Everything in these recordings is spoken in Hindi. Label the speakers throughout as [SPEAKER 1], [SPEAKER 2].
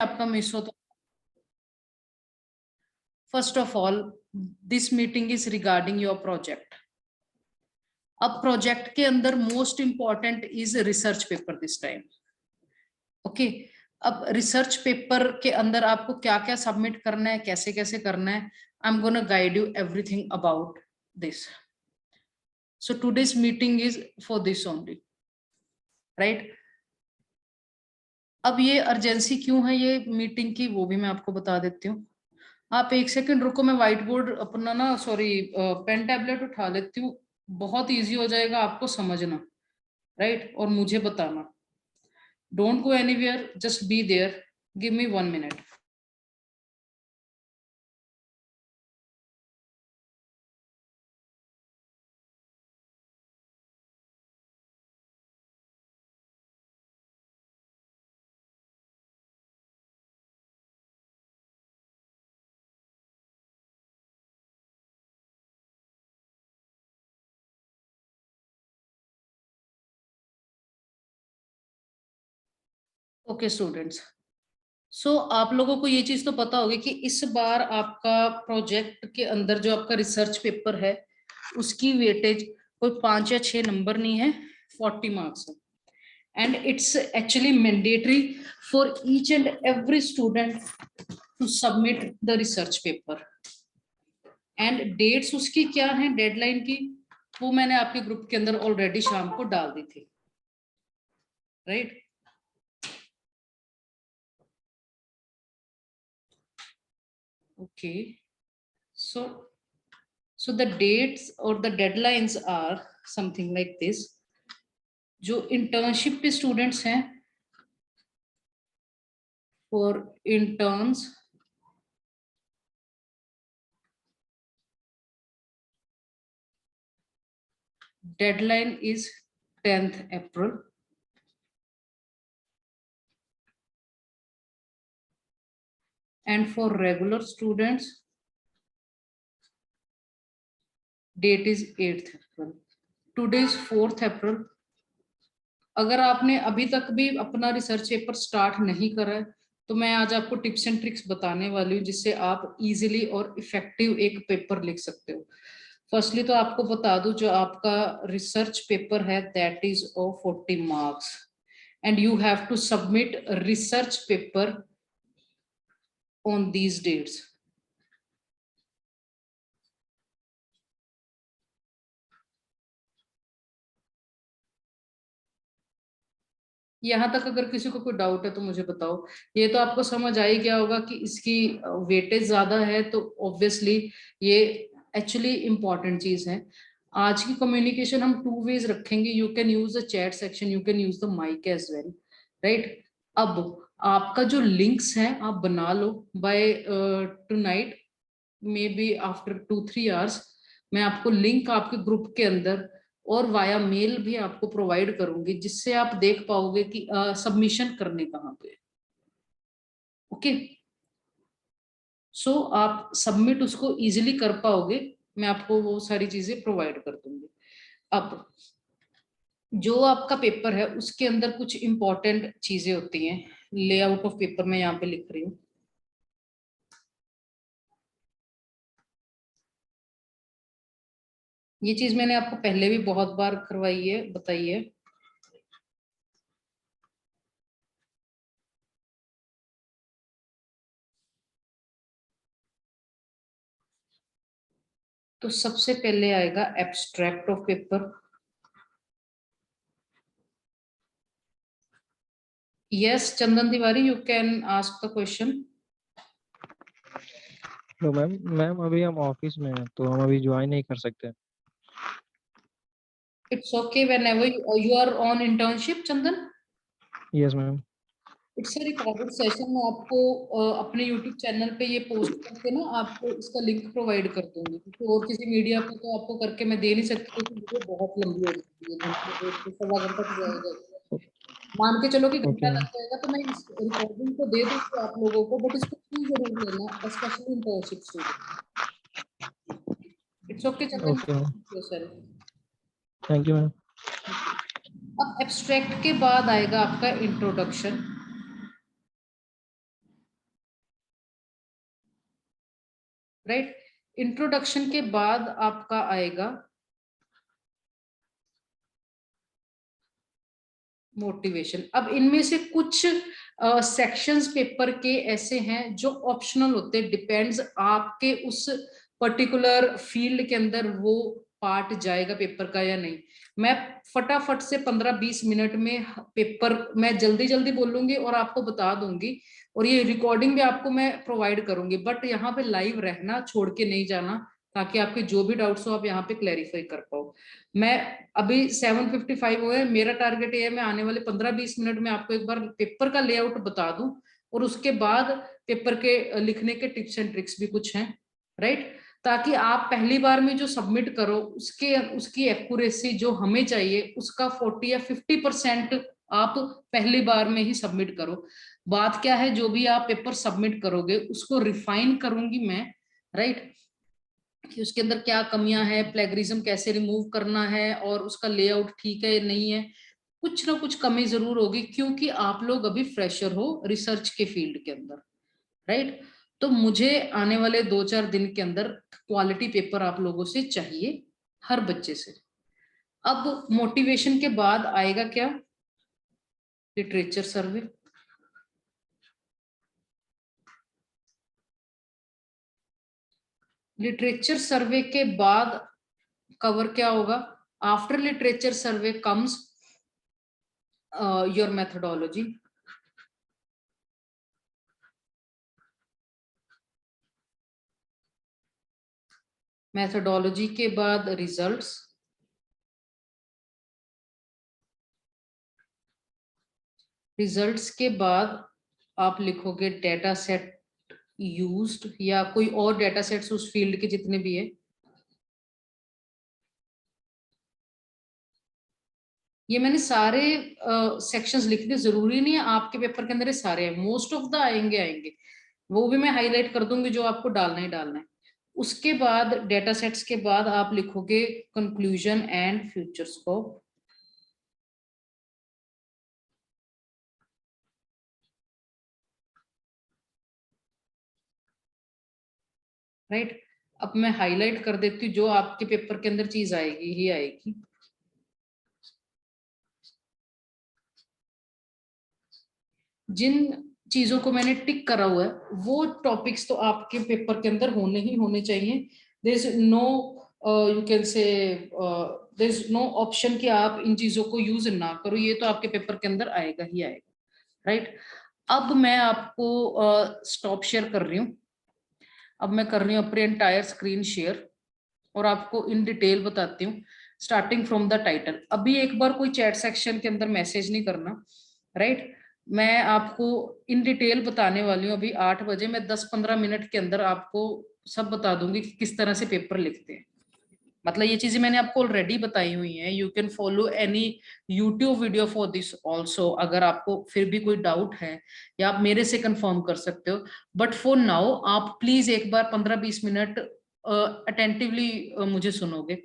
[SPEAKER 1] आपका मिस हो तो first of all this meeting is regarding your project. अब प्रोजेक्ट के अंदर most important is research paper this time. Okay, अब रिसर्च पेपर के अंदर आपको क्या क्या सबमिट करना है, कैसे कैसे करना है, I am gonna guide you everything about this. So today's meeting is for this only, right. अब ये अर्जेंसी क्यों है ये मीटिंग की, वो भी मैं आपको बता देती हूँ। आप एक सेकंड रुको, मैं व्हाइट बोर्ड अपना ना सॉरी पेन टैबलेट उठा लेती हूँ, बहुत इजी हो जाएगा आपको समझना, राइट, और मुझे बताना। Don't go anywhere, just be there, give me 1 minute. Okay students, so आप लोगों को ये चीज तो पता होगी कि इस बार आपका प्रोजेक्ट के अंदर जो आपका रिसर्च पेपर है उसकी वेटेज कोई 5 या 6 नंबर नहीं है, 40 मार्क्स है। And it's actually mandatory for each and every student to submit the research paper. And dates उसकी क्या है डेडलाइन की, वो मैंने आपके ग्रुप के अंदर ऑलरेडी शाम को डाल दी थी, right. Okay, so the dates or the deadlines are something like this। जो इंटर्नशिप पे स्टूडेंट्स हैं, for interns deadline is 10th April, and for regular students date is 8th April। Today is 4th April। अगर आपने अभी तक भी अपना रिसर्च पेपर स्टार्ट नहीं करा है तो मैं आज आपको टिप्स एंड ट्रिक्स बताने वाली हूँ जिससे आप इजीली और इफेक्टिव एक पेपर लिख सकते हो। फर्स्टली तो आपको बता दूं, जो आपका रिसर्च पेपर है that is of 40 marks and you have to submit research paper on these dates. यहाँ तक अगर किसी को कोई डाउट है तो मुझे बताओ। ये तो आपको समझ आ ही गया होगा कि इसकी वेटेज ज्यादा है तो ऑब्वियसली ये एक्चुअली इंपॉर्टेंट चीज है। आज की कम्युनिकेशन हम 2 वेज रखेंगे, you can use the chat section, you can use the mic as well, right. अब आपका जो लिंक्स है आप बना लो by tonight, may be after 2-3 hours मैं आपको लिंक आपके ग्रुप के अंदर और वाया मेल भी आपको प्रोवाइड करूंगी जिससे आप देख पाओगे कि सबमिशन करने कहाँ पे। ओके, सो आप सबमिट उसको इजीली कर पाओगे, मैं आपको वो सारी चीजें प्रोवाइड कर दूंगी। अब जो आपका पेपर है उसके अंदर कुछ इंपॉर्टेंट चीजें होती हैं, लेआउट ऑफ पेपर मैं यहाँ पे लिख रही हूँ। ये चीज मैंने आपको पहले भी बहुत बार करवाई है, बताई है। तो सबसे पहले आएगा abstract of paper. Yes Chandan Tiwari, you can ask the question.
[SPEAKER 2] तो मैम अभी हम ऑफिस में हैं तो हम अभी ज्वाइन नहीं कर सकते।
[SPEAKER 1] It's okay, whenever you are on internship Chandan.
[SPEAKER 2] Yes ma'am.
[SPEAKER 1] It's a recorded session, मैं आपको अपने यूट्यूब चैनल पे ये पोस्ट करके ना आपको इसका लिंक प्रोवाइड कर दूंगी, क्योंकि और किसी मीडिया पे तो आपको करके मैं दे नहीं सकती क्योंकि वीडियो बहुत लंबी हो जाती है, घंटे 1-1.25 घंटा जाएगा। मान के चलो कि घंटा
[SPEAKER 2] ओके
[SPEAKER 1] लग
[SPEAKER 2] मैम।
[SPEAKER 1] जाएगा तो मैं इस रिकॉर्डिंग को दे दूंगी आप लोगों को, बट इसको प्लीज जरूर लेना, specially internship student. It's okay Chandan,
[SPEAKER 2] okay ma'am,
[SPEAKER 1] sir.
[SPEAKER 2] Thank you ma'am.
[SPEAKER 1] अब एब्स्ट्रैक्ट के बाद आएगा आपका इंट्रोडक्शन। राइट। इंट्रोडक्शन के बाद आपका आएगा मोटिवेशन। अब इनमें से कुछ सेक्शंस पेपर के ऐसे हैं जो ऑप्शनल होते हैं, डिपेंड्स आपके उस पर्टिकुलर फील्ड के अंदर वो पार्ट जाएगा पेपर का या नहीं। मैं फटाफट से 15-20 मिनट में पेपर मैं जल्दी जल्दी बोलूंगी और आपको बता दूंगी, और ये रिकॉर्डिंग भी आपको मैं प्रोवाइड करूंगी, बट यहाँ पे लाइव रहना, छोड़ के नहीं जाना, ताकि आपके जो भी डाउट्स हो आप यहाँ पे क्लैरिफाई कर पाओ। मैं अभी 7:55 हुए, मेरा टारगेट ये है मैं आने वाले 15-20 मिनट में आपको एक बार पेपर का लेआउट बता दूं, और उसके बाद पेपर के लिखने के टिप्स एंड ट्रिक्स भी कुछ हैं, राइट। ताकि आप पहली बार में जो सबमिट करो उसके उसकी एक्यूरेसी जो हमें चाहिए उसका 40 या 50% आप पहली बार में ही सबमिट करो। बात क्या है, जो भी आप पेपर सबमिट करोगे उसको रिफाइन करूंगी मैं, राइट, कि उसके अंदर क्या कमियां हैं, प्लेगरिज्म कैसे रिमूव करना है, और उसका लेआउट ठीक है या नहीं है। कुछ ना कुछ कमी जरूर होगी, क्योंकि आप लोग अभी फ्रेशर हो रिसर्च के फील्ड के अंदर, राइट। तो मुझे आने वाले 2-4 दिन के अंदर क्वालिटी पेपर आप लोगों से चाहिए, हर बच्चे से। अब मोटिवेशन के बाद आएगा क्या, लिटरेचर सर्वे। लिटरेचर सर्वे के बाद कवर क्या होगा, after literature survey comes your methodology. Methodology के बाद रिजल्ट्स, रिजल्ट्स के बाद आप लिखोगे डेटा सेट यूज्ड, या कोई और डेटा सेट्स उस फील्ड के जितने भी है। ये मैंने सारे सेक्शंस लिख दिए, जरूरी नहीं है आपके पेपर के अंदर ये सारे हैं, मोस्ट ऑफ द आएंगे आएंगे, वो भी मैं हाईलाइट कर दूंगी जो आपको डालना ही डालना है। उसके बाद डेटा सेट्स के बाद आप लिखोगे conclusion and future scope, right. अब मैं हाईलाइट कर देती हूँ जो आपके पेपर के अंदर चीज आएगी ही आएगी। जिन चीजों को मैंने टिक करा हुआ है वो टॉपिक्स तो आपके पेपर के अंदर होने ही होने चाहिए। There is no you can say there is no option कि आप इन चीजों को यूज ना करो, ये तो आपके पेपर के अंदर आएगा ही आएगा, राइट। अब मैं आपको स्टॉप शेयर कर रही हूँ। अब मैं कर रही हूँ अपनी एंटायर स्क्रीन शेयर, और आपको इन डिटेल बताती हूँ स्टार्टिंग फ्रॉम द टाइटल। अभी एक बार कोई चैट सेक्शन के अंदर मैसेज नहीं करना, राइट। मैं आपको इन डिटेल बताने वाली हूँ। अभी 8 बजे, मैं 10-15 मिनट के अंदर आपको सब बता दूंगी कि किस तरह से पेपर लिखते हैं। मतलब ये चीजें मैंने आपको ऑलरेडी बताई हुई हैं। You can follow any YouTube video for this also, अगर आपको फिर भी कोई डाउट है, या आप मेरे से कंफर्म कर सकते हो। बट फॉर नाउ आप प्लीज एक बार 15-20 मिनट अटेंटिवली मुझे सुनोगे।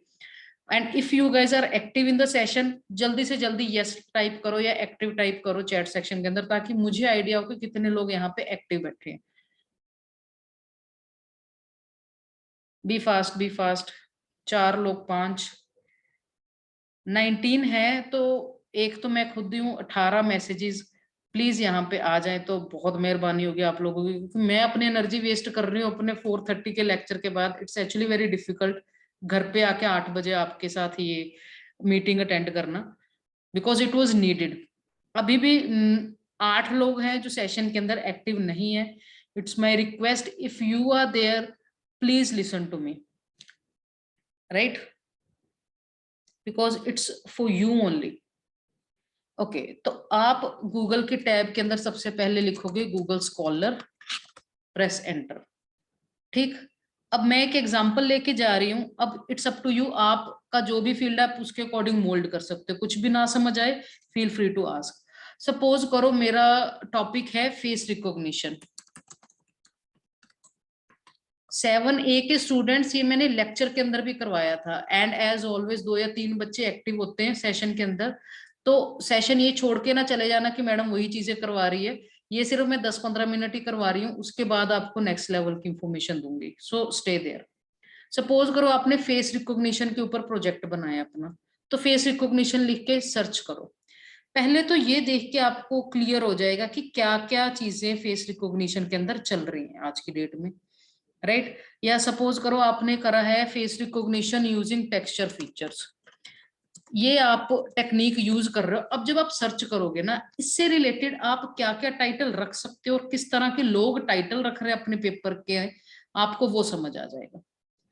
[SPEAKER 1] And if you guys are active in the session, जल्दी से जल्दी यस टाइप करो या एक्टिव टाइप करो चैट सेक्शन के अंदर, ताकि मुझे आइडिया हो कि कितने लोग यहाँ पे एक्टिव बैठे हैं। B fast B fast. 4 लोग, 5, 19 है तो एक तो मैं खुद ही हूँ, 18 मैसेजेस। प्लीज यहाँ पे आ जाए तो बहुत मेहरबानी होगी आप लोगों की, क्योंकि मैं अपनी एनर्जी वेस्ट कर रही हूँ अपने 4:30 के लेक्चर के बाद। इट्स एक्चुअली वेरी डिफिकल्ट घर पे आके 8 बजे आपके साथ ये मीटिंग अटेंड करना, बिकॉज इट वॉज नीडेड। अभी भी 8 लोग हैं जो सेशन के अंदर एक्टिव नहीं है। It's my request, if you are there please listen to me, right, because it's for you only. Okay, तो आप गूगल के टैब के अंदर सबसे पहले लिखोगे गूगल स्कॉलर, प्रेस एंटर, ठीक। अब मैं एक एग्जांपल लेके जा रही हूँ। अब इट्स अप टू यू, आपका जो भी फील्ड है आप उसके अकॉर्डिंग मोल्ड कर सकते हो। कुछ भी ना समझ आए, feel free to ask. Suppose करो मेरा टॉपिक है फेस रिकॉग्निशन। 7A के स्टूडेंट्स, ये मैंने लेक्चर के अंदर भी करवाया था। एंड एज ऑलवेज 2 या 3 बच्चे एक्टिव होते हैं सेशन के अंदर, तो सेशन ये छोड़ के ना चले जाना कि मैडम वही चीजें करवा रही है। ये सिर्फ मैं 10-15 मिनट ही करवा रही हूँ, उसके बाद आपको नेक्स्ट लेवल की इंफॉर्मेशन दूंगी। So stay there. सपोज करो आपने फेस रिकॉग्निशन के ऊपर प्रोजेक्ट बनाया अपना, तो फेस रिकॉग्निशन लिख के सर्च करो। पहले तो ये देख के आपको क्लियर हो जाएगा कि क्या क्या चीजें फेस रिकॉग्निशन के अंदर चल रही हैं आज की डेट में, राइट। या सपोज करो आपने करा है face recognition using texture features, ये आप टेक्निक यूज कर रहे हो। अब जब आप सर्च करोगे ना, इससे रिलेटेड आप क्या क्या टाइटल रख सकते हो और किस तरह के लोग टाइटल रख रहे हैं अपने पेपर के, आपको वो समझ आ जाएगा।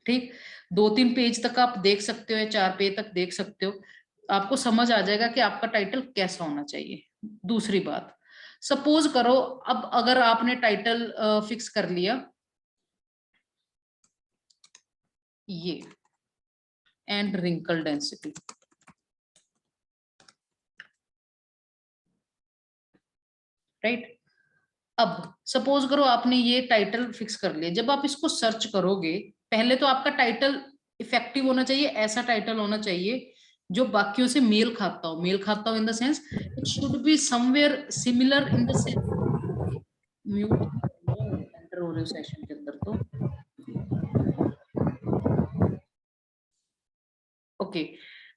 [SPEAKER 1] ठीक, 2-3 पेज तक आप देख सकते हो या 4 पेज तक देख सकते हो, आपको समझ आ जाएगा कि आपका टाइटल कैसा होना चाहिए। दूसरी बात, सपोज करो अब अगर आपने टाइटल फिक्स कर लिया ये एंड रिंकल डेंसिटी, राइट। अब सपोज करो आपने ये टाइटल फिक्स कर लिया, जब आप इसको सर्च करोगे, पहले तो आपका टाइटल इफेक्टिव होना चाहिए, ऐसा टाइटल होना चाहिए जो बाकियों से मेल खाता हो। मेल खाता हो in the sense it should be somewhere similar in the sense. Mute enter हो रहे हो सेशन के अंदर तो ओके।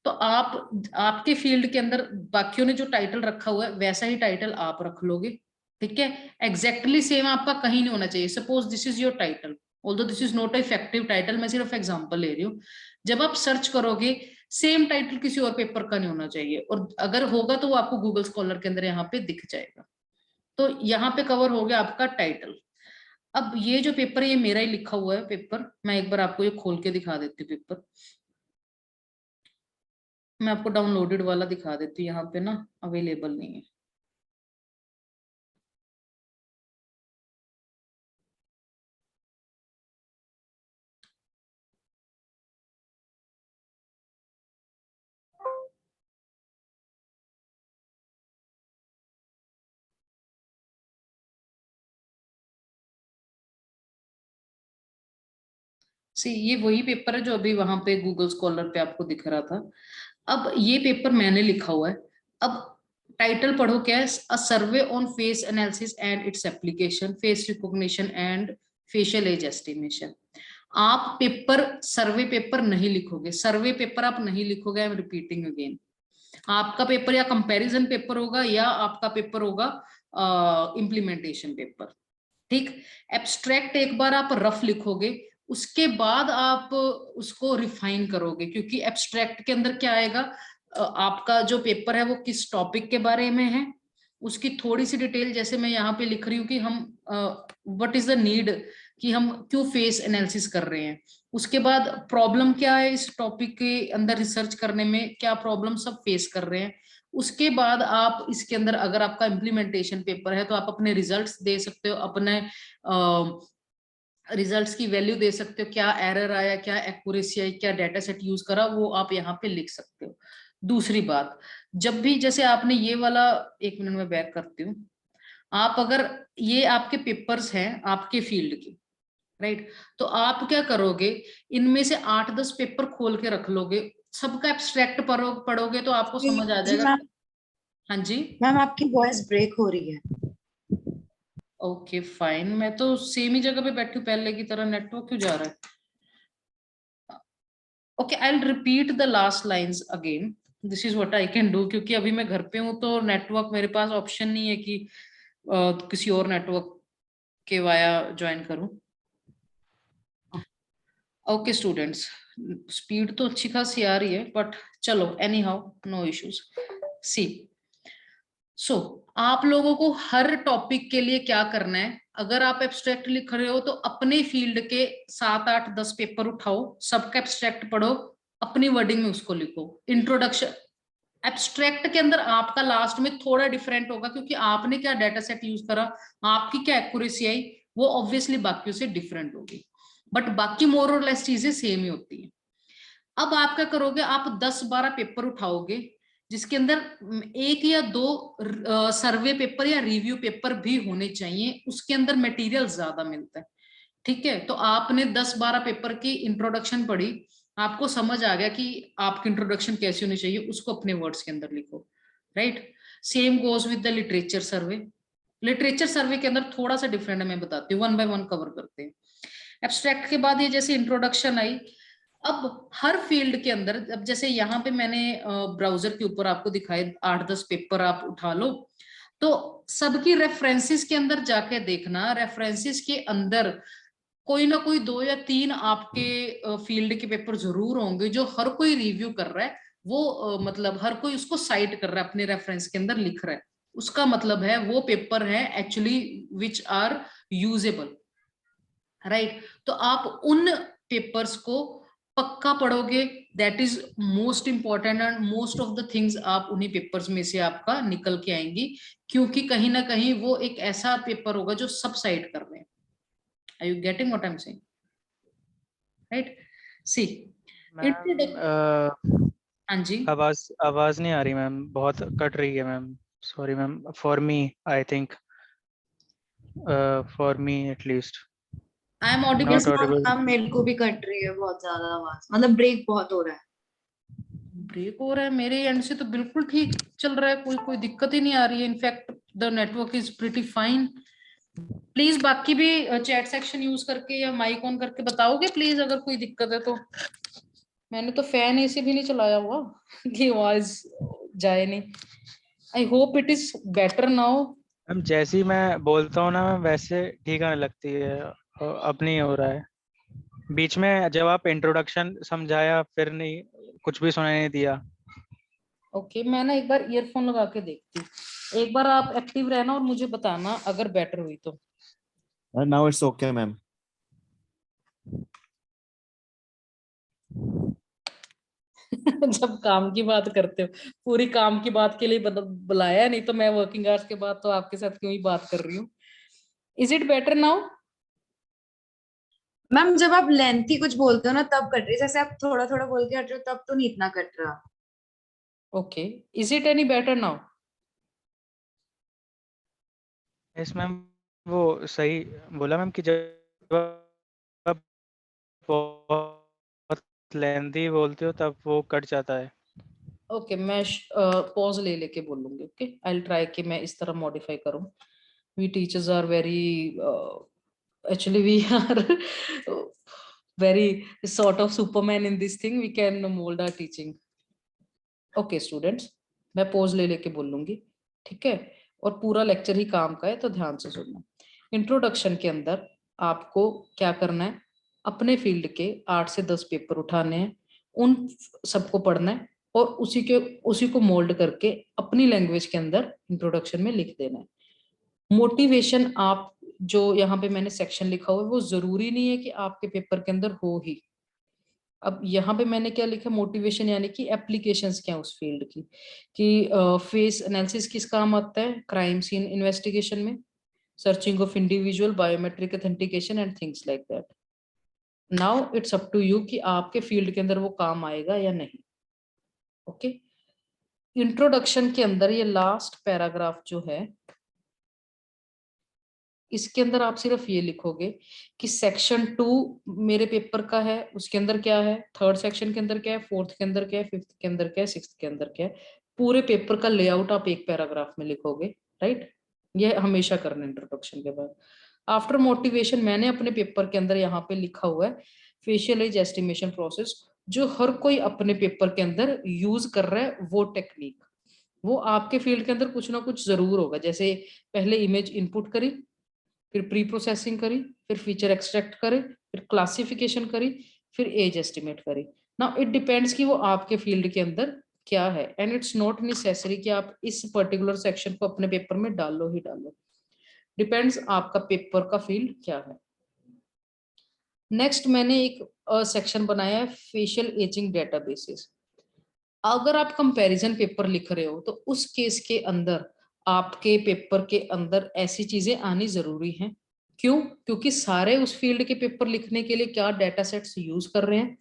[SPEAKER 1] तो आप आपके फील्ड के अंदर बाकियों ने जो टाइटल रखा हुआ है वैसा ही टाइटल आप रख लोगे, ठीक है। एग्जैक्टली सेम आपका कहीं नहीं होना चाहिए। Suppose this is your title, although this is not effective title, मैं सिर्फ एग्जांपल ले रही हूँ। जब आप सर्च करोगे सेम टाइटल किसी और पेपर का नहीं होना चाहिए, और अगर होगा तो वो आपको गूगल स्कॉलर के अंदर यहाँ पे दिख जाएगा। तो यहाँ पे कवर हो गया आपका टाइटल। अब ये जो पेपर है ये मेरा ही लिखा हुआ है पेपर, मैं एक बार आपको ये खोल के दिखा देती हूँ पेपर। मैं आपको डाउनलोडेड वाला दिखा देती हूँ, यहाँ पे ना अवेलेबल नहीं है। सी ये वही पेपर है जो अभी वहां पे गूगल स्कॉलर पे आपको दिख रहा था। अब ये पेपर मैंने लिखा हुआ है। अब टाइटल पढ़ो क्या है, a survey on face analysis and its application, face recognition and facial age estimation. आप पेपर सर्वे पेपर नहीं लिखोगे, सर्वे पेपर आप नहीं लिखोगे, आई एम रिपीटिंग अगेन। आपका पेपर या कंपैरिजन पेपर होगा या आपका पेपर होगा इम्प्लीमेंटेशन पेपर, ठीक। एब्स्ट्रैक्ट एक बार आप रफ लिखोगे, उसके बाद आप उसको रिफाइन करोगे, क्योंकि एब्स्ट्रैक्ट के अंदर क्या आएगा, आपका जो पेपर है वो किस टॉपिक के बारे में है, उसकी थोड़ी सी डिटेल, जैसे मैं यहाँ पे लिख रही हूँ कि हम व्हाट इज द नीड, कि हम क्यों फेस एनालिसिस कर रहे हैं। उसके बाद प्रॉब्लम क्या है इस टॉपिक के अंदर रिसर्च करने में, क्या प्रॉब्लम सब फेस कर रहे हैं। उसके बाद आप इसके अंदर अगर आपका इम्प्लीमेंटेशन पेपर है तो आप अपने रिजल्ट्स दे सकते हो, अपने रिजल्ट्स की वैल्यू दे सकते हो, क्या एरर आया, क्या एक्यूरेसी आई, क्या डेटा सेट यूज करा, वो आप यहाँ पे लिख सकते हो। दूसरी बात, जब भी जैसे आपने ये वाला, एक मिनट में बैक करती हूँ, आप अगर ये आपके पेपर्स हैं आपके फील्ड के, राइट, तो आप क्या करोगे, इनमें से 8-10 पेपर खोल के रख लोगे, सबका एब्स्ट्रैक्ट पढ़ोगे तो आपको समझ आ
[SPEAKER 3] जी
[SPEAKER 1] जाएगा।
[SPEAKER 3] मैम,
[SPEAKER 1] हाँ जी
[SPEAKER 3] मैम आपकी वॉइस ब्रेक हो रही है।
[SPEAKER 1] ओके फाइन, मैं तो सेम ही जगह पे बैठी हूँ पहले की तरह, नेटवर्क क्यों जा रहा है। Okay I will repeat the last lines again, this is what I can do, क्योंकि अभी मैं घर पे हूँ तो नेटवर्क मेरे पास ऑप्शन नहीं है कि किसी और नेटवर्क के वाया ज्वाइन करूं। ओके स्टूडेंट्स, स्पीड तो अच्छी खासी आ रही है, बट चलो एनी हाउ नो इश्यूज। सी सो आप लोगों को हर टॉपिक के लिए क्या करना है, अगर आप एब्स्ट्रैक्ट लिख रहे हो तो अपने फील्ड के 7-8-10 पेपर उठाओ, सबका एब्स्ट्रैक्ट पढ़ो, अपनी वर्डिंग में उसको लिखो। इंट्रोडक्शन एब्स्ट्रैक्ट के अंदर आपका लास्ट में थोड़ा डिफरेंट होगा, क्योंकि आपने क्या डाटा सेट यूज करा, आपकी क्या एक्यूरेसी आई, वो ऑब्वियसली बाकियों से डिफरेंट होगी, बट बाकी मोर और लेस चीजें सेम ही होती है। अब आप क्या करोगे, आप 10-12 पेपर उठाओगे जिसके अंदर एक या दो सर्वे पेपर या रिव्यू पेपर भी होने चाहिए, उसके अंदर मटेरियल ज्यादा मिलता है, ठीक है। तो आपने 10-12 पेपर की इंट्रोडक्शन पढ़ी, आपको समझ आ गया कि आपकी इंट्रोडक्शन कैसी होनी चाहिए, उसको अपने वर्ड्स के अंदर लिखो, right. Same goes with the literature survey, literature survey के अंदर थोड़ा सा डिफरेंट है, मैं बताती हूँ, 1 बाय 1 कवर करते हैं। एब्स्ट्रैक्ट के बाद ये जैसे इंट्रोडक्शन आई, अब हर फील्ड के अंदर, अब जैसे यहाँ पे मैंने ब्राउजर के ऊपर आपको दिखाए 8-10 पेपर आप उठा लो, तो सबकी रेफरेंसेस के अंदर जाके देखना, रेफरेंसेस के अंदर कोई ना कोई 2 या 3 आपके फील्ड के पेपर जरूर होंगे जो हर कोई रिव्यू कर रहा है, वो मतलब हर कोई उसको साइट कर रहा है, अपने रेफरेंस के अंदर लिख रहा है, उसका मतलब है वो पेपर है actually which are usable, right. तो आप उन पेपर्स को पक्का पढ़ोगे, that is most important, and most of the things आप उन्हीं पेपर्स में से आपका निकल के आएंगी, क्योंकि कहीं ना कहीं वो एक ऐसा पेपर होगा जो सब साइड कर रहे हैं। Are you getting what I'm saying? Right? See,
[SPEAKER 2] ma'am
[SPEAKER 1] हाँ जी,
[SPEAKER 2] आवाज नहीं आ रही मैम, बहुत कट रही है ma'am, sorry ma'am, for me I think, for me at least
[SPEAKER 1] I am audible.
[SPEAKER 2] Not Audible.
[SPEAKER 3] Ma'am मेरे को भी कट रही है बहुत ज्यादा आवाज, मतलब ब्रेक बहुत हो रहा है।
[SPEAKER 1] ब्रेक हो रहा है मेरे एंड से तो बिल्कुल ठीक चल रहा है, कोई दिक्कत ही नहीं आ रही है, in fact the network is pretty fine. Please बाकी भी चैट सेक्शन यूज करके या माइक ऑन करके बताओगे प्लीज, अगर कोई दिक्कत है तो। मैंने तो फैन एसी भी नहीं चलाया हुआ कि आवाज जाए नहीं। I hope it is better now.
[SPEAKER 2] Ma'am जैसे ही मैं बोलता हूँ ना मैम, वैसे ठीक आने लगती है, अब नहीं हो रहा है। बीच में जब आप इंट्रोडक्शन समझाया फिर नहीं, कुछ भी सुनाई नहीं दिया।
[SPEAKER 1] ओके, मैं ना एक बार ईयरफोन लगा के देखती हूँ, एक बार आप एक्टिव रहना और मुझे बताना अगर बेटर हुई तो।
[SPEAKER 4] Now it's okay, ma'am.
[SPEAKER 1] जब काम की बात करते हो, पूरी काम की बात के लिए बुलाया, नहीं तो मैं वर्किंग आवर्स के बाद तो आपके साथ क्यों ही बात कर रही हूँ। Is it better now?
[SPEAKER 3] Ma'am जब आप लेंथी कुछ बोलते हो ना तब कट रही है, जैसे आप थोड़ा थोड़ा बोल के हट रहे हो तब तो नहीं इतना कट रहा।
[SPEAKER 1] Okay, is it any better now?
[SPEAKER 2] Yes ma'am, वो सही बोला मैम कि जब आप बहुत लेंदी बोलते हो तब वो कट जाता है।
[SPEAKER 1] ओके, मैं पॉज ले लेके बोलूंगी। ओके, आई विल ट्राई कि मैं इस तरह मॉडिफाई करूं। We teachers are very, actually we are very sort of superman in this thing, we can mold our teaching. Okay students, मैं पोज ले लेके बोल लूंगी, ठीक है? और पूरा लेक्चर ही काम का है तो ध्यान से सुनना। इंट्रोडक्शन के अंदर आपको क्या करना है, अपने फील्ड के 8 से 10 पेपर उठाने हैं, उन सबको पढ़ना है और उसी को मोल्ड करके अपनी लैंग्वेज के अंदर इंट्रोडक्शन में लिख देना है। मोटिवेशन, आप जो यहाँ पे मैंने सेक्शन लिखा हुआ है वो जरूरी नहीं है कि आपके पेपर के अंदर हो ही। अब यहाँ पे मैंने क्या लिखा, मोटिवेशन यानी कि एप्लीकेशंस क्या है उस फील्ड की, कि फेस एनालिसिस किस काम आता है, क्राइम सीन इन्वेस्टिगेशन में, searching of individual, biometric authentication and things like that. Now it's up to you कि आपके फील्ड के अंदर वो काम आएगा या नहीं। ओके, इंट्रोडक्शन के अंदर ये लास्ट पैराग्राफ जो है, इसके अंदर आप सिर्फ ये लिखोगे कि सेक्शन 2 मेरे पेपर का है, उसके अंदर क्या है, थर्ड सेक्शन के अंदर क्या है, फोर्थ के अंदर क्या है, फिफ्थ के अंदर क्या है, सिक्स्थ के अंदर क्या है। पूरे पेपर का लेआउट आप एक पैराग्राफ में लिखोगे, राइट? ये हमेशा करना इंट्रोडक्शन के बाद। आफ्टर मोटिवेशन मैंने अपने पेपर के अंदर यहाँ पे लिखा हुआ है फेशियल एज एस्टिमेशन प्रोसेस, जो हर कोई अपने पेपर के अंदर यूज कर रहा है वो टेक्निक, वो आपके फील्ड के अंदर कुछ ना कुछ जरूर होगा। जैसे पहले इमेज इनपुट करी, फिर प्री प्रोसेसिंग करी, फिर फीचर एक्सट्रैक्ट करे, फिर क्लासिफिकेशन करी, फिर एज एस्टिमेट करी। नाउ इट डिपेंड्स कि वो आपके फील्ड के अंदर क्या है, एंड इट्स नॉट नेसेसरी कि आप इस पर्टिकुलर सेक्शन को अपने पेपर में डालो ही डालो, डिपेंड्स आपका पेपर का फील्ड क्या है। नेक्स्ट मैंने एक सेक्शन बनाया है फेशियल एजिंग डेटाबेसेस। अगर आप कंपैरिजन पेपर लिख रहे हो तो उस केस के अंदर आपके पेपर के अंदर ऐसी चीजें आनी जरूरी हैं। क्यों? क्योंकि सारे उस फील्ड के पेपर लिखने के लिए क्या डेटा सेट्स यूज कर रहे हैं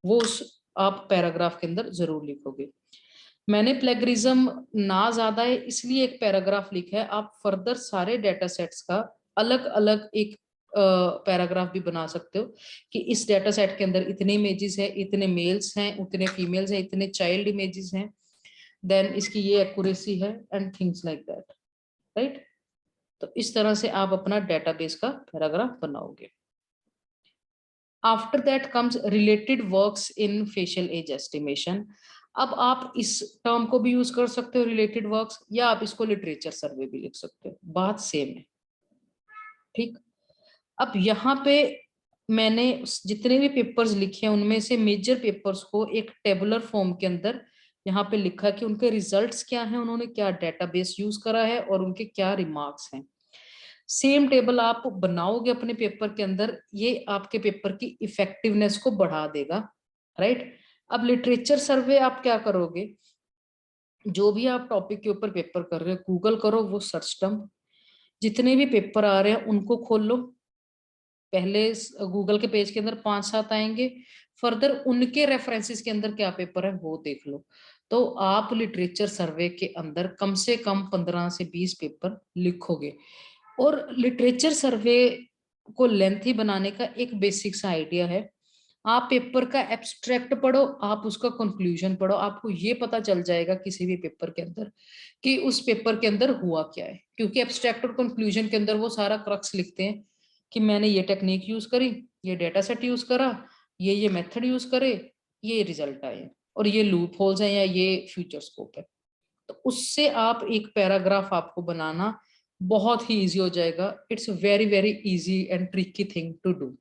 [SPEAKER 1] वो उस आप पैराग्राफ के अंदर जरूर लिखोगे। मैंने प्लेगरिज्म ना ज्यादा है इसलिए एक पैराग्राफ लिखा है, आप फर्दर सारे डेटा सेट्स का अलग अलग एक पैराग्राफ भी बना सकते हो कि इस डेटा सेट के अंदर इतने इमेजेस हैं, इतने मेल्स हैं, उतने फीमेल्स हैं, इतने चाइल्ड इमेजेस हैं, देन इसकी ये एक्यूरेसी है and things like that, right? तो इस तरह से आप अपना डेटाबेस का पैराग्राफ बनाओगे। After that comes related works in facial age estimation. अब आप इस टर्म को भी यूज कर सकते हो, रिलेटेड वर्क्स, या आप इसको लिटरेचर सर्वे भी लिख सकते हो, बात सेम है। ठीक, अब यहाँ पे मैंने जितने भी पेपर्स लिखे हैं उनमें से मेजर पेपर्स को एक टेबुलर फॉर्म के अंदर यहाँ पे लिखा कि उनके रिजल्ट्स क्या हैं, उन्होंने क्या डेटाबेस यूज करा है और उनके क्या रिमार्क्स हैं। सेम टेबल आप बनाओगे अपने पेपर के अंदर, ये आपके पेपर की इफेक्टिवनेस को बढ़ा देगा, राइट। अब लिटरेचर सर्वे आप क्या करोगे, जो भी आप टॉपिक के ऊपर पेपर कर रहे हो, गूगल करो वो सर्च टर्म, जितने भी पेपर आ रहे हैं उनको खोल लो। पहले गूगल के पेज के अंदर 5-7 आएंगे, फर्दर उनके रेफरेंसेस के अंदर क्या पेपर है वो देख लो। तो आप लिटरेचर सर्वे के अंदर कम से कम 15 से 20 पेपर लिखोगे। और लिटरेचर सर्वे को लेंथी बनाने का एक बेसिक सा आइडिया है, आप पेपर का एब्स्ट्रैक्ट पढ़ो, आप उसका कंक्लूजन पढ़ो, आपको ये पता चल जाएगा किसी भी पेपर के अंदर कि उस पेपर के अंदर हुआ क्या है। क्योंकि एब्स्ट्रैक्ट और कंक्लूजन के अंदर वो सारा क्रक्स लिखते हैं कि मैंने ये टेक्निक यूज करी, ये डेटा सेट यूज करा, ये मेथड यूज करे, ये रिजल्ट आए, और ये लूप होल्स हैं या ये फ्यूचर स्कोप है। तो उससे आप एक पैराग्राफ आपको बनाना बहुत ही इजी हो जाएगा। It's very very easy and tricky thing to do.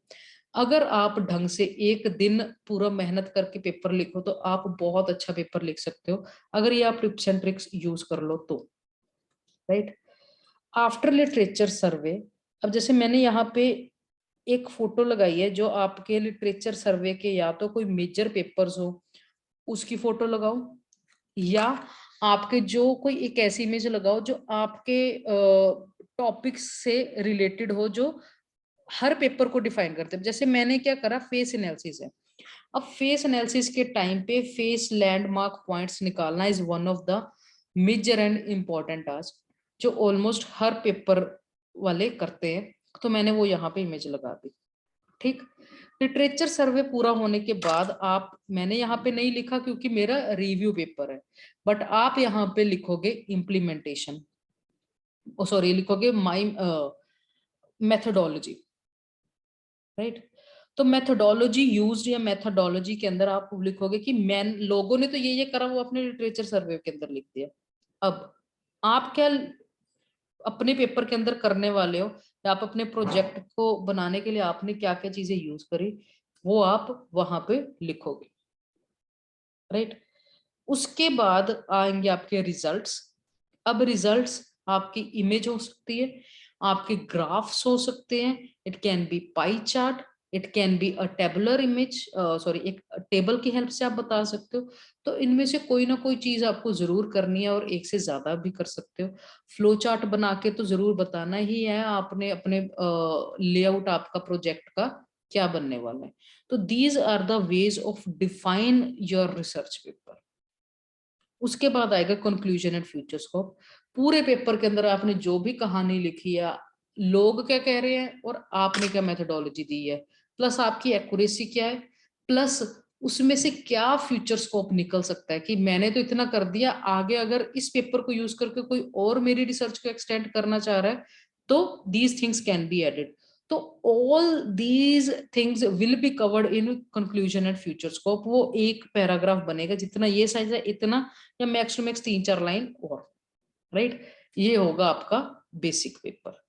[SPEAKER 1] अगर आप ढंग से एक दिन पूरा मेहनत करके पेपर लिखो तो आप बहुत अच्छा पेपर लिख सकते हो, अगर ये आप टिप्स एंड ट्रिक्स यूज कर लो तो, राइट। आफ्टर लिटरेचर सर्वे, अब जैसे मैंने यहाँ पे एक फोटो लगाई है जो आपके लिटरेचर सर्वे के या तो कोई मेजर पेपर्स हो उसकी फोटो लगाओ, या आपके जो कोई एक ऐसी इमेज लगाओ जो आपके टॉपिक्स से रिलेटेड हो, जो हर पेपर को डिफाइन करते हैं। जैसे मैंने क्या करा, फेस एनालिसिस है। अब फेस एनालिसिस के टाइम पे फेस लैंडमार्क पॉइंट्स निकालना is one of the major and important task, जो ऑलमोस्ट हर पेपर वाले करते हैं। तो मैंने वो यहाँ पे इमेज लगा दी। ठीक, लिटरेचर सर्वे पूरा होने के बाद आप, मैंने यहाँ पे नहीं लिखा क्योंकि मेरा रिव्यू पेपर है, बट आप यहाँ पे लिखोगे इम्प्लीमेंटेशन, सॉरी लिखोगे माई मेथोडोलॉजी, राइट। तो मेथोडोलॉजी यूज्ड या मेथोडोलॉजी के अंदर आप लिखोगे कि मैन लोगों ने तो ये करा, वो अपने लिटरेचर सर्वे के अंदर लिख दिया। अब आप क्या अपने पेपर के अंदर करने वाले हो, या आप अपने प्रोजेक्ट को बनाने के लिए आपने क्या क्या चीजें यूज करी, वो आप वहां पे लिखोगे, राइट। उसके बाद आएंगे आपके रिजल्ट्स। अब रिजल्ट्स आपकी इमेज हो सकती है, आपके ग्राफ्स हो सकते हैं, it can be pie chart, it can be a tabular image, sorry एक टेबल की हेल्प से आप बता सकते हो। तो इनमें से कोई ना कोई चीज आपको जरूर करनी है, और एक से ज्यादा भी कर सकते हो। फ्लो चार्ट बना के तो जरूर बताना ही है आपने अपने लेआउट आपका प्रोजेक्ट का क्या बनने वाला है। तो these are the ways of define your research paper. उसके बाद आएगा कंक्लूजन एंड फ्यूचर स्कोप। पूरे पेपर के अंदर आपने जो भी कहानी लिखी है, लोग क्या कह रहे हैं और आपने क्या मेथोडोलॉजी दी है, प्लस आपकी एक्यूरेसी क्या है, प्लस उसमें से क्या फ्यूचर स्कोप निकल सकता है कि मैंने तो इतना कर दिया, आगे अगर इस पेपर को यूज करके कोई और मेरी रिसर्च को एक्सटेंड करना चाह रहा है तो these things can be added. तो all these things will be covered in conclusion and future scope. वो एक पैराग्राफ बनेगा, जितना ये साइज है इतना, या मैक्स टू मैक्स 3-4 लाइन और, राइट। ये होगा आपका बेसिक पेपर।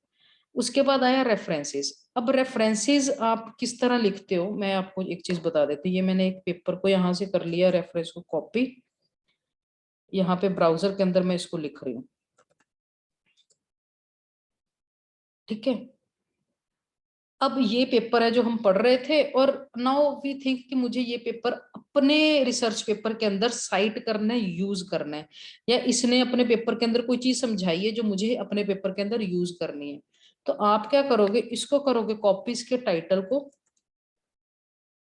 [SPEAKER 1] उसके बाद आया रेफरेंसेस। अब रेफरेंसेस आप किस तरह लिखते हो, मैं आपको एक चीज बता देती हूँ। ये मैंने एक पेपर को यहाँ से कर लिया रेफरेंस को कॉपी, यहाँ पे ब्राउजर के अंदर मैं इसको लिख रही हूँ, ठीक है। अब ये पेपर है जो हम पढ़ रहे थे, और नाउ वी थिंक कि मुझे ये पेपर अपने रिसर्च पेपर के अंदर साइट करना है, यूज करना है, या इसने अपने पेपर के अंदर कोई चीज समझाई है जो मुझे अपने पेपर के अंदर यूज करनी है। तो आप क्या करोगे, इसको करोगे कॉपी, इसके टाइटल को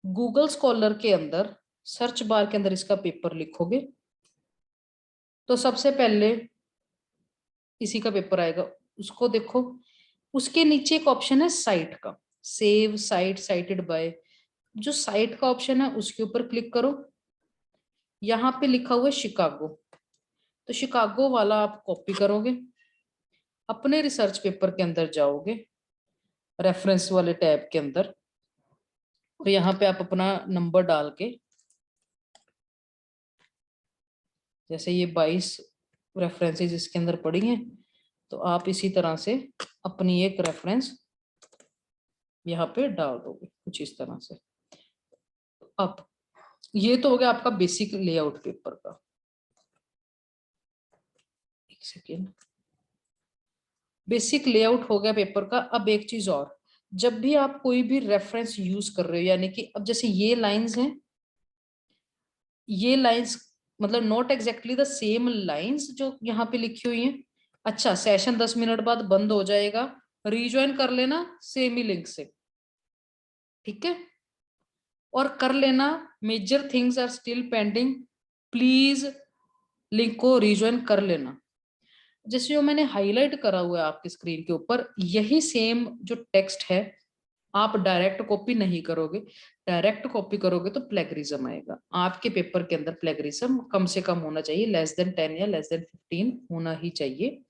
[SPEAKER 1] गूगल स्कॉलर के अंदर सर्च बार के अंदर इसका पेपर लिखोगे, तो सबसे पहले इसी का पेपर आएगा, उसको देखो। उसके नीचे एक ऑप्शन है साइट का, सेव साइट साइटेड बाय। जो साइट का ऑप्शन है उसके ऊपर क्लिक करो, यहाँ पे लिखा हुआ है शिकागो, तो शिकागो वाला आप कॉपी करोगे, अपने रिसर्च पेपर के अंदर जाओगे, रेफरेंस वाले टैब के अंदर, और यहाँ पे आप अपना नंबर डाल के, जैसे ये 22 रेफरेंसेस इसके अंदर पड़ी हैं, तो आप इसी तरह से अपनी एक रेफरेंस यहाँ पे डाल दोगे कुछ इस तरह से। अब ये तो हो गया आपका बेसिक लेआउट पेपर का। एक सेकेंड, बेसिक लेआउट हो गया पेपर का। अब एक चीज और, जब भी आप कोई भी रेफरेंस यूज कर रहे हो, यानी कि अब जैसे ये लाइंस हैं, ये लाइंस मतलब not exactly the same lines जो यहाँ पे लिखी हुई हैं। अच्छा, सेशन 10 मिनट बाद बंद हो जाएगा, रीज्वाइन कर लेना सेम ही लिंक से, ठीक है। और कर लेना, major things are still pending, please link को रीज्वाइन कर लेना। जैसे जो मैंने हाईलाइट करा हुआ है आपकी स्क्रीन के ऊपर, यही सेम जो टेक्स्ट है आप डायरेक्ट कॉपी नहीं करोगे। डायरेक्ट कॉपी करोगे तो प्लेगरिज्म आएगा। आपके पेपर के अंदर प्लेगरिज्म कम से कम होना चाहिए, लेस देन 10 या लेस देन 15 होना ही चाहिए।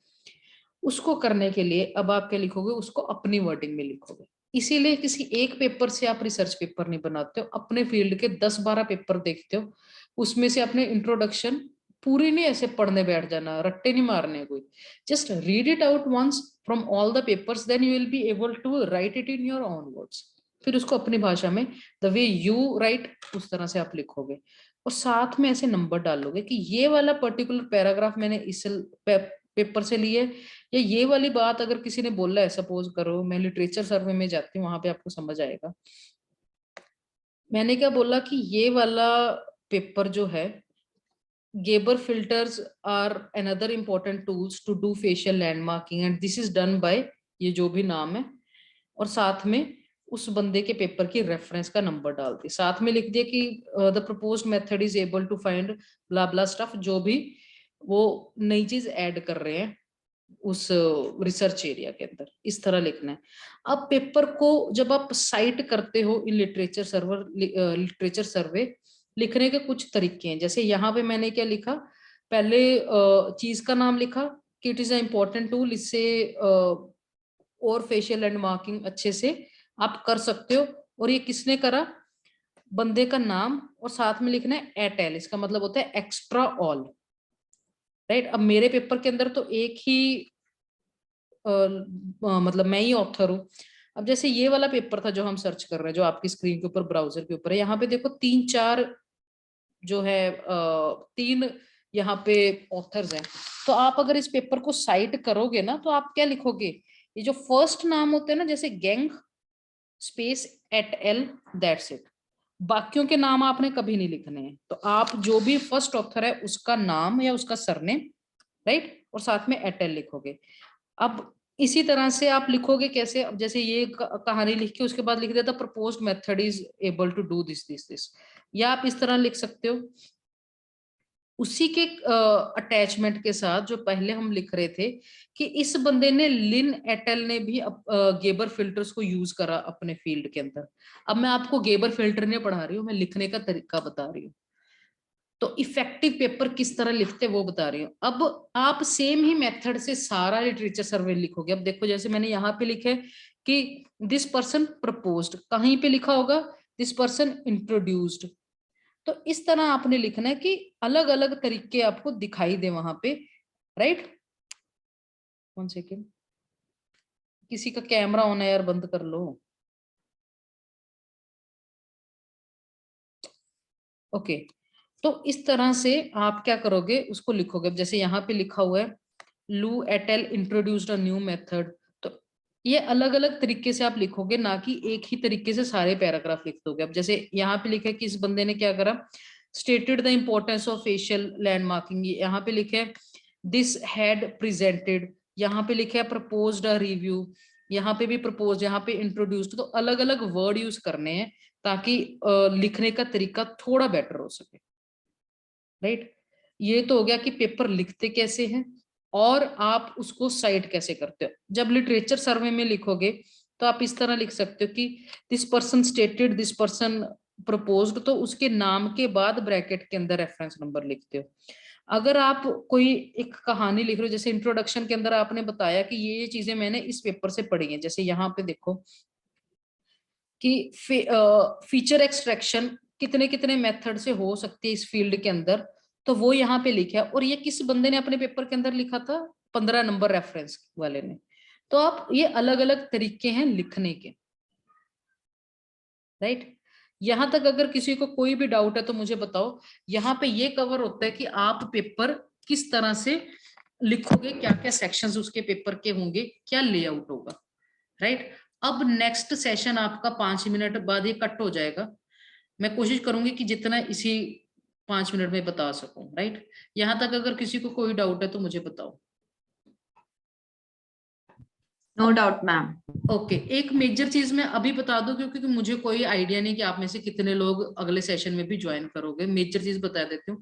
[SPEAKER 1] उसको करने के लिए अब आप क्या लिखोगे, उसको अपनी वर्डिंग में लिखोगे। इसीलिए किसी एक पेपर से आप रिसर्च पेपर नहीं बनाते हो, अपने फील्ड के 10-12 पेपर देखते हो, उसमें से अपने इंट्रोडक्शन पूरी नहीं ऐसे पढ़ने बैठ जाना, रट्टे नहीं मारने कोई, just read it out once from all the papers, then you will be able to write it in your own words. फिर उसको अपनी भाषा में द वे यू राइट उस तरह से आप लिखोगे, और साथ में ऐसे नंबर डालोगे कि ये वाला पर्टिकुलर पैराग्राफ मैंने इस पेपर से लिए, या ये वाली बात अगर किसी ने बोला है, सपोज करो मैं लिटरेचर सर्वे में जाती हूँ, वहां पे आपको समझ आएगा मैंने क्या बोला कि ये वाला पेपर जो है, Geber filters are another important tools to do facial landmarking and this is done by, ये जो भी नाम है, और साथ में उस बंदे के पेपर की रेफरेंस का नंबर डाल दिया, साथ में लिख दिया कि the proposed method is able to find blah blah stuff, जो भी वो नई चीज ऐड कर रहे हैं उस रिसर्च एरिया के अंदर, इस तरह लिखना है। अब पेपर को जब आप साइट करते हो इन लिटरेचर सर्वर, लिटरेचर सर्वे, लिखने के कुछ तरीके हैं। जैसे यहाँ पे मैंने क्या लिखा, पहले चीज का नाम लिखा कि it is a important tool, इससे और फेशियल एंड मार्किंग अच्छे से आप कर सकते हो। और ये किसने करा, बंदे का नाम, और साथ में लिखना है एट एल, इसका मतलब होता है एक्स्ट्रा ऑल, राइट। अब मेरे पेपर के अंदर तो एक ही मतलब मैं ही ऑथर हूँ। अब जैसे ये वाला पेपर था जो हम सर्च कर रहे हैं, जो आपकी स्क्रीन के ऊपर ब्राउजर के ऊपर है, यहाँ पे देखो 3-4 जो है 3 यहाँ पे ऑथर्स हैं। तो आप अगर इस पेपर को साइट करोगे ना, तो आप क्या लिखोगे, ये जो फर्स्ट नाम होते हैं ना, जैसे gang space at L, that's it. बाकियों के नाम आपने कभी नहीं लिखने हैं। तो आप जो भी फर्स्ट ऑथर है उसका नाम या उसका सरनेम, राइट, और साथ में एट एल लिखोगे। अब इसी तरह से आप लिखोगे कैसे, अब जैसे ये कहानी लिख के उसके बाद लिख देता proposed method is able to do this this this, या आप इस तरह लिख सकते हो उसी के अटैचमेंट के साथ जो पहले हम लिख रहे थे कि इस बंदे ने, लिन एटल ने भी गेबर फिल्टर्स को यूज करा अपने फील्ड के अंदर। अब मैं आपको गेबर फिल्टर नहीं पढ़ा रही हूँ, मैं लिखने का तरीका बता रही हूँ। तो इफेक्टिव पेपर किस तरह लिखते वो बता रही हूँ। अब आप सेम ही मेथड से सारा लिटरेचर सर्वे लिखोगे। अब देखो जैसे मैंने यहाँ पे लिखा है कि दिस पर्सन प्रपोज्ड, कहीं पे लिखा होगा दिस पर्सन इंट्रोड्यूस्ड। तो इस तरह आपने लिखना है कि अलग अलग तरीके आपको दिखाई दे वहां पे, राइट। 1 सेकेंड, किसी का कैमरा ऑन है यार, बंद कर लो। ओके, तो इस तरह से आप क्या करोगे, उसको लिखोगे। अब जैसे यहाँ पे लिखा हुआ है लू Airtel introduced a new method, तो ये अलग अलग तरीके से आप लिखोगे, ना कि एक ही तरीके से सारे पैराग्राफ लिख दोगे। अब जैसे यहाँ पे लिखा है कि इस बंदे ने क्या करा, stated the importance of facial landmarking, यहाँ पे लिखे है दिस हैड प्रेजेंटेड, यहाँ पे लिखे है प्रपोज्ड अ रिव्यू, यहाँ पे भी प्रपोज, यहाँ पे इंट्रोड्यूस्ड। तो अलग अलग वर्ड यूज करने हैं ताकि लिखने का तरीका थोड़ा बेटर हो सके, राइट। ये तो हो गया कि पेपर लिखते कैसे हैं और आप उसको साइट कैसे करते हो। जब लिटरेचर सर्वे में लिखोगे तो आप इस तरह लिख सकते हो कि this person stated, this person proposed, तो उसके नाम के बाद ब्रैकेट के अंदर रेफरेंस नंबर लिखते हो। अगर आप कोई एक कहानी लिख रहे हो, जैसे इंट्रोडक्शन के अंदर आपने बताया कि ये चीजें मैंने इस पेपर से पढ़ी हैं, जैसे यहाँ पे देखो कि फीचर एक्सट्रैक्शन कितने कितने मेथड से हो सकती है इस फील्ड के अंदर, तो वो यहाँ पे लिखा है। और ये किस बंदे ने अपने पेपर के अंदर लिखा था? 15 नंबर रेफरेंस वाले ने। तो आप ये अलग अलग तरीके हैं लिखने के, राइट। यहां तक अगर किसी को कोई भी डाउट है तो मुझे बताओ। यहाँ पे ये कवर होता है कि आप पेपर किस तरह से लिखोगे, क्या क्या सेक्शंस उसके पेपर के होंगे, क्या लेआउट होगा, राइट। अब नेक्स्ट सेशन आपका 5 मिनट बाद ये कट हो जाएगा। मैं कोशिश करूंगी कि जितना इसी 5 मिनट में बता सकूं, राइट। यहां तक अगर किसी को कोई डाउट है तो मुझे बताओ।
[SPEAKER 3] No doubt ma'am.
[SPEAKER 1] ओके, एक मेजर चीज मैं अभी बता दूं, क्योंकि मुझे कोई आइडिया नहीं कि आप में से कितने लोग अगले सेशन में भी ज्वाइन करोगे। मेजर चीज बता देती हूँ,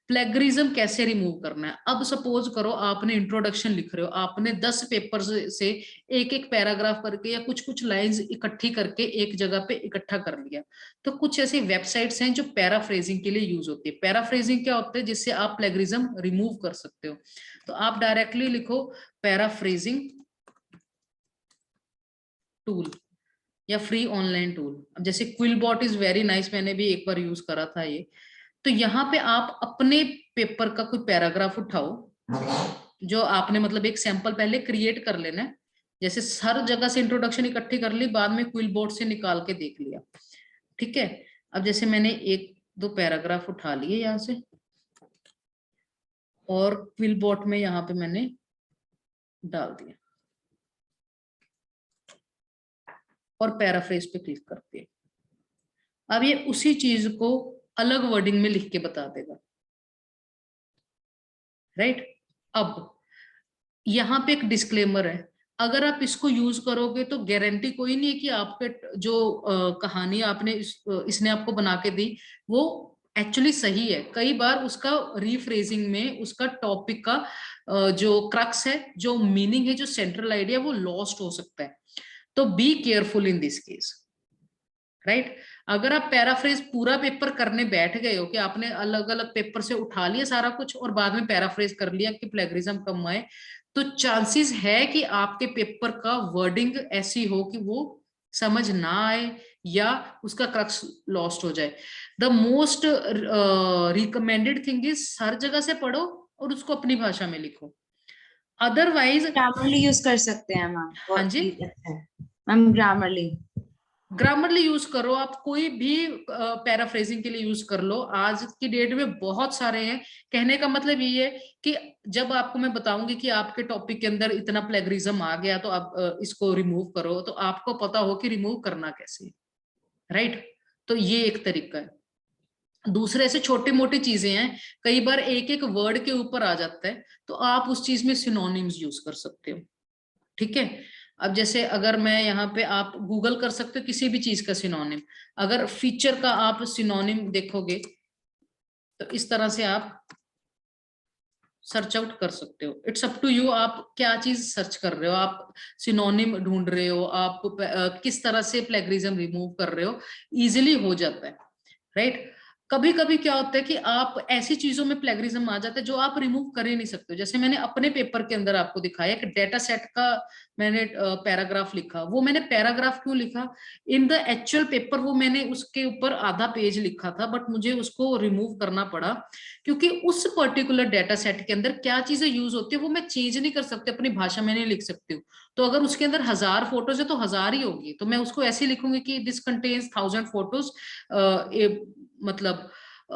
[SPEAKER 1] प्लेगरिज्म कैसे रिमूव करना है। अब सपोज करो आपने इंट्रोडक्शन लिख रहे हो, आपने 10 पेपर से एक एक पैराग्राफ करके या कुछ कुछ लाइंस इकट्ठी करके एक जगह पे इकट्ठा कर लिया। तो कुछ ऐसी वेबसाइट्स हैं जो पैराफ्रेजिंग के लिए यूज होती है। पैराफ्रेजिंग क्या होता है? जिससे आप प्लेगरिज्म रिमूव कर सकते हो। तो आप डायरेक्टली लिखो पैराफ्रेजिंग टूल या फ्री ऑनलाइन टूल। अब जैसे क्विलबॉट इज वेरी नाइस, मैंने भी एक बार यूज करा था ये। तो यहाँ पे आप अपने पेपर का कोई पैराग्राफ उठाओ जो आपने मतलब एक सैंपल पहले क्रिएट कर लेना है। जैसे हर जगह से इंट्रोडक्शन इकट्ठी कर ली, बाद में क्विलबॉट से निकाल के देख लिया, ठीक है। अब जैसे मैंने एक दो पैराग्राफ उठा लिए यहाँ से और क्विलबॉट में यहाँ पे मैंने डाल दिया और पैराफ्रेज पे क्लिक करते हैं। अब ये उसी चीज को अलग वर्डिंग में लिख के बता देगा, राइट। अब यहाँ पे एक डिस्क्लेमर है, अगर आप इसको यूज करोगे तो गारंटी कोई नहीं है कि आपके जो कहानी आपने इसने आपको बना के दी वो एक्चुअली सही है। कई बार उसका रीफ्रेजिंग में उसका टॉपिक का जो क्रक्स है, जो मीनिंग है, जो सेंट्रल आइडिया, वो लॉस्ट हो सकता है। तो be careful in this case, right. अगर आप पैराफ्रेज पूरा पेपर करने बैठ गए हो कि आपने अलग अलग पेपर से उठा लिया सारा कुछ और बाद में पैराफ्रेज कर लिया कि प्लेगरिज्म कम आए, तो चांसेस है कि आपके पेपर का वर्डिंग ऐसी हो कि वो समझ ना आए या उसका क्रक्स लॉस्ट हो जाए। The most recommended thing is हर जगह से पढ़ो और उसको अपनी भाषा में लिखो। अदरवाइज
[SPEAKER 3] ग्रामरली यूज कर सकते हैं मैम।
[SPEAKER 1] हाँ जी
[SPEAKER 3] मैम
[SPEAKER 1] ग्रामरली यूज करो, आप कोई भी पैराफ्रेजिंग के लिए यूज कर लो। आज की डेट में बहुत सारे हैं। कहने का मतलब ये है कि जब आपको मैं बताऊंगी कि आपके टॉपिक के अंदर इतना प्लेगरिज्म आ गया तो आप इसको रिमूव करो, तो आपको पता हो कि रिमूव करना कैसे, राइट। तो ये एक तरीका है। दूसरे ऐसे छोटी मोटी चीजें हैं, कई बार एक एक वर्ड के ऊपर आ जाता है तो आप उस चीज में सिनोनिम्स यूज कर सकते हो, ठीक है। अब जैसे अगर मैं यहाँ पे, आप गूगल कर सकते हो किसी भी चीज का सिनोनिम। अगर फीचर का आप सिनोनिम देखोगे तो इस तरह से आप सर्च आउट कर सकते हो। इट्स अप टू यू, आप क्या चीज सर्च कर रहे हो, आप सिनोनिम ढूंढ रहे हो, आप किस तरह से प्लेगरिज्म रिमूव कर रहे हो, इजिली हो जाता है, राइट। कभी कभी क्या होता है कि आप ऐसी चीजों में प्लेगरिज्म आ जाता है जो आप रिमूव कर ही नहीं सकते। जैसे मैंने अपने पेपर के अंदर आपको दिखाया कि डेटा सेट का मैंने पैराग्राफ लिखा। वो मैंने पैराग्राफ क्यों लिखा? इन द एक्चुअल पेपर वो मैंने उसके ऊपर आधा पेज लिखा था, बट मुझे उसको रिमूव करना पड़ा क्योंकि उस पर्टिकुलर डेटा सेट के अंदर क्या चीजें यूज होती है वो मैं चेंज नहीं कर सकती, अपनी भाषा में नहीं लिख सकती हूँ। तो अगर उसके अंदर 1000 फोटोज है तो 1000 ही होगी, तो मैं उसको ऐसे लिखूंगी कि दिस कंटेन्स 1000 फोटोज, मतलब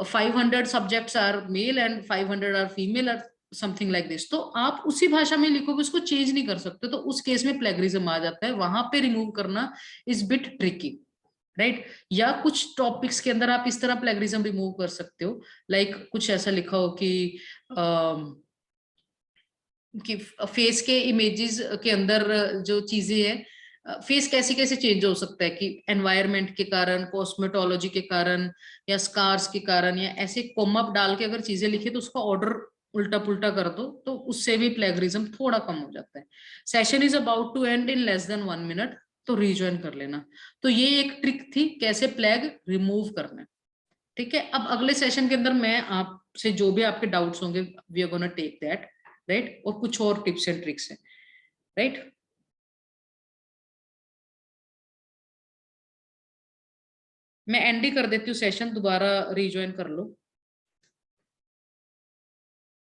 [SPEAKER 1] 500 subjects are male and 500 are female और समथिंग लाइक दिस। तो आप उसी भाषा में लिखोगे, उसको चेंज नहीं कर सकते, तो उस केस में प्लेगरिज्म आ जाता है। वहां पे रिमूव करना इज बिट ट्रिकी, राइट। या कुछ टॉपिक्स के अंदर आप इस तरह प्लेगरिज्म रिमूव कर सकते हो, लाइक कुछ ऐसा लिखा हो कि फेस के इमेजेस के अंदर जो चीजें हैं, फेस कैसे कैसे चेंज हो सकता है कि एनवायरनमेंट के कारण, कॉस्मेटोलॉजी के कारण या स्कार्स के कारण, या ऐसे कोमा डाल के अगर चीजें लिखे तो उसका ऑर्डर उल्टा पुल्टा कर दो, तो उससे भी प्लेगरिज्म थोड़ा कम हो जाता है। Session is about to end in less than 1 minute, तो रिज्वाइन कर लेना। तो ये एक ट्रिक थी कैसे प्लेग रिमूव करना है, ठीक है, अब अगले सेशन के अंदर मैं आपसे जो भी आपके डाउट्स होंगे we are gonna take that, right, और कुछ और टिप्स एंड ट्रिक्स हैं, राइट। मैं एंड ही कर देती हूँ सेशन, दोबारा रिज्वाइन कर लो।